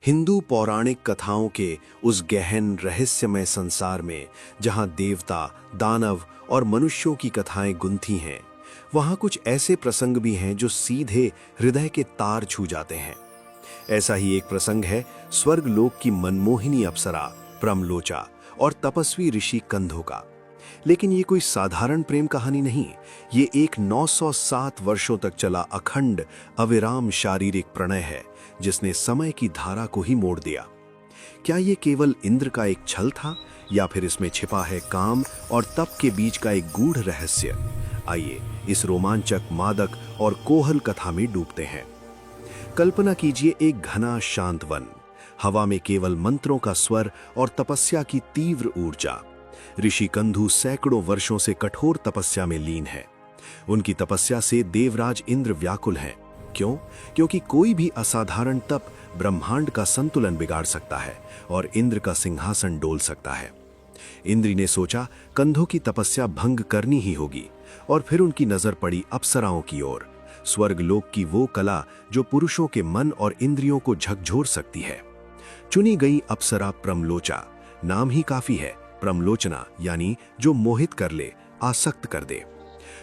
हिंदू पौराणिक कथाओं के उस गहन रहस्यमय संसार में जहां देवता, दानव और मनुष्यों की कथाएं गुंथी हैं, वहां कुछ ऐसे प्रसंग भी हैं जो सीधे हृदय के तार छू जाते हैं। ऐसा ही एक प्रसंग है स्वर्गलोक की मनमोहिनी अप्सरा प्रमलोचा और तपस्वी ऋषि कंधो का। लेकिन ये कोई साधारण प्रेम कहानी नहीं, ये एक 907 वर्षों तक चला अखंड अविराम शारीरिक प्रणय है जिसने समय की धारा को ही मोड़ दिया। क्या ये केवल इंद्र का एक छल था या फिर इसमें छिपा है काम और तप के बीच का एक गूढ़ रहस्य? आइए इस रोमांचक, मादक और कोहल कथा में डूबते हैं। कल्पना कीजिए एक घना शांत वन, हवा में केवल मंत्रों का स्वर और तपस्या की तीव्र ऊर्जा। ऋषि कंधु सैकड़ों वर्षों से कठोर तपस्या में लीन है। उनकी तपस्या से देवराज इंद्र व्याकुल हैं। क्यों? क्योंकि कोई भी असाधारण तप ब्रह्मांड का संतुलन बिगाड़ सकता है और इंद्र का सिंहासन डोल सकता है। इंद्र ने सोचा कंधों की तपस्या भंग करनी ही होगी और फिर उनकी नजर पड़ी अप्सराओं की ओर, स्वर्गलोक की वो कला जो पुरुषों के मन और इंद्रियों को झकझोर सकती है। चुनी गई अप्सरा प्रमलोचा। नाम ही काफी है, प्रमलोचना यानी जो मोहित कर ले, आसक्त कर दे।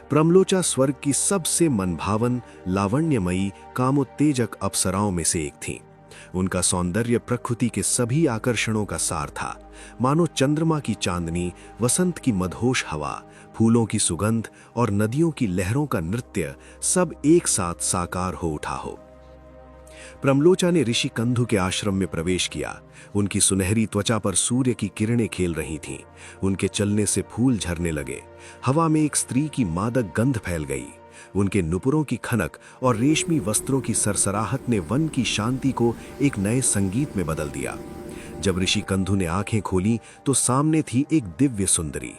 प्रमलोचा स्वर्ग की सबसे मनभावन, लावण्यमयी, कामोत्तेजक अप्सराओं में से एक थीं। उनका सौंदर्य प्रकृति के सभी आकर्षणों का सार था, मानो चंद्रमा की चांदनी, वसंत की मदहोश हवा, फूलों की सुगंध और नदियों की लहरों का नृत्य सब एक साथ साकार हो उठा हो। प्रमलोचा ने ऋषि कंधु के आश्रम में प्रवेश किया। उनकी सुनहरी त्वचा पर सूर्य की किरणें खेल रही थीं। उनके चलने से फूल झरने लगे। हवा में एक स्त्री की मादक गंध फैल गई। उनके नुपुरों की खनक और रेशमी वस्त्रों की सरसराहट ने वन की शांति को एक नए संगीत में बदल दिया। जब ऋषि कंधु ने आंखें खोली तो सामने थी एक दिव्य सुंदरी।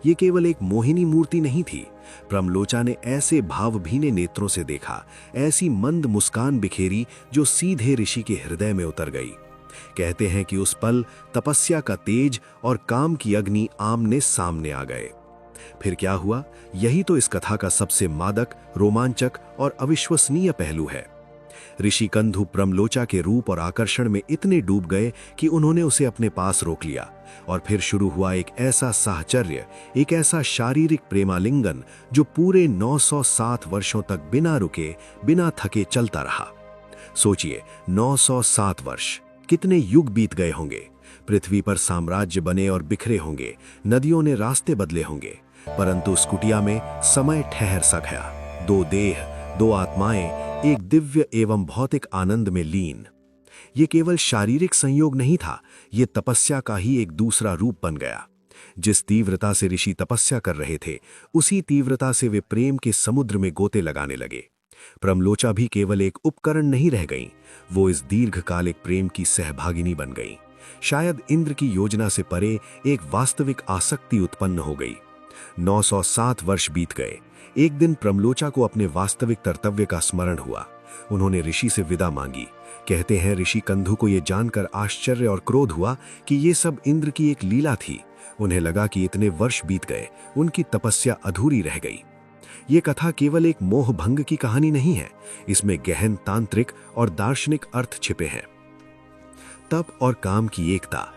ये केवल एक मोहिनी मूर्ति नहीं थी। प्रमलोचा ने ऐसे भावभीने नेत्रों से देखा, ऐसी मंद मुस्कान बिखेरी जो सीधे ऋषि के हृदय में उतर गई। कहते हैं कि उस पल तपस्या का तेज और काम की अग्नि आमने सामने आ गए। फिर क्या हुआ? यही तो इस कथा का सबसे मादक, रोमांचक और अविश्वसनीय पहलू है। ऋषि कंधु प्रमलोचा के रूप और आकर्षण में इतने डूब गए कि उन्होंने उसे अपने पास रोक लिया और फिर शुरू हुआ एक ऐसा साहचर्य, एक ऐसा शारीरिक प्रेमालिंगन जो पूरे 907 वर्षों तक बिना रुके, बिना थके चलता रहा। सोचिए, 907 वर्ष, कितने युग बीत गए होंगे। पृथ्वी पर साम्राज्य बने और बिखरे होंगे, नदियों ने रास्ते बदले होंगे, परंतु उस कुटिया में समय ठहर सा गया। दो देह, दो आत्माएं एक दिव्य एवं भौतिक आनंद में लीन। ये केवल शारीरिक संयोग नहीं था, ये तपस्या का ही एक दूसरा रूप बन गया। जिस तीव्रता से ऋषि तपस्या कर रहे थे, उसी तीव्रता से वे प्रेम के समुद्र में गोते लगाने लगे। प्रमलोचा भी केवल एक उपकरण नहीं रह गईं, वो इस दीर्घकालिक प्रेम की सहभागिनी बन गईं। शायद इंद्र की योजना से परे एक वास्तविक आसक्ति उत्पन्न हो गई। 907 वर्ष बीत गए। एक दिन प्रमलोचा को अपने वास्तविक कर्तव्य का स्मरण हुआ। उन्होंने ऋषि से विदा मांगी। कहते हैं ऋषि कंधु को यह जानकर आश्चर्य और क्रोध हुआ कि ये सब इंद्र की एक लीला थी। उन्हें लगा कि इतने वर्ष बीत गए, उनकी तपस्या अधूरी रह गई। ये कथा केवल एक मोह भंग की कहानी नहीं है, इसमें गहन तांत्रिक और दार्शनिक अर्थ छिपे हैं। तप और काम की एकता।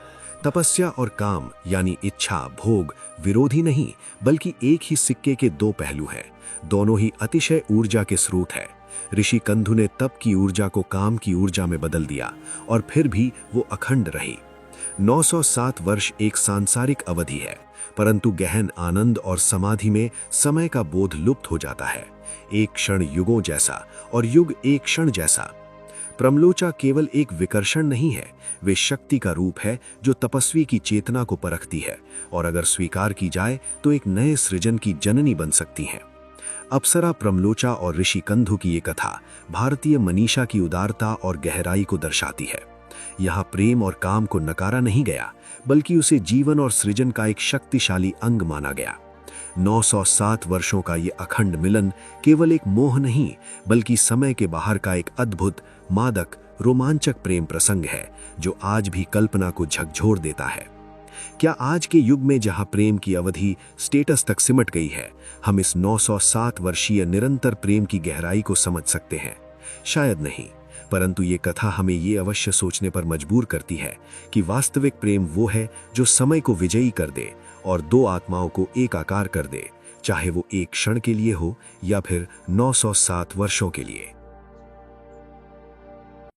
तपस्या और काम यानी इच्छा, भोग विरोधी नहीं, बल्कि एक ही सिक्के के दो पहलू हैं। दोनों ही अतिशय ऊर्जा के स्रोत हैं। ऋषि कंधु ने तप की ऊर्जा को काम की ऊर्जा में बदल दिया और फिर भी वो अखंड रही। 907 वर्ष एक सांसारिक अवधि है, परंतु गहन आनंद और समाधि में समय का बोध लुप्त हो जाता है। एक क्षण युगों जैसा और युग एक क्षण जैसा। प्रमलोचा केवल एक विकर्षण नहीं है, वे शक्ति का रूप है जो तपस्वी की चेतना को परखती है और अगर स्वीकार की जाए तो एक नए सृजन की जननी बन सकती हैं। अप्सरा प्रमलोचा और ऋषि कंधु की ये कथा भारतीय मनीषा की उदारता और गहराई को दर्शाती है। यहाँ प्रेम और काम को नकारा नहीं गया, बल्कि उसे जीवन और सृजन का एक शक्तिशाली अंग माना गया। 907 वर्षों का ये अखंड मिलन केवल एक मोह नहीं, बल्कि समय के बाहर का एक अद्भुत, मादक, रोमांचक प्रेम प्रसंग है जो आज भी कल्पना को झकझोर देता है। क्या आज के युग में जहां प्रेम की अवधि स्टेटस तक सिमट गई है, हम इस 907 वर्षीय निरंतर प्रेम की गहराई को समझ सकते हैं? शायद नहीं, परंतु ये कथा हमें ये अवश्य सोचने पर मजबूर करती है कि वास्तविक प्रेम वो है जो समय को विजयी कर दे और दो आत्माओं को एक आकार कर दे, चाहे वो एक क्षण के लिए हो या फिर 907 वर्षों के लिए।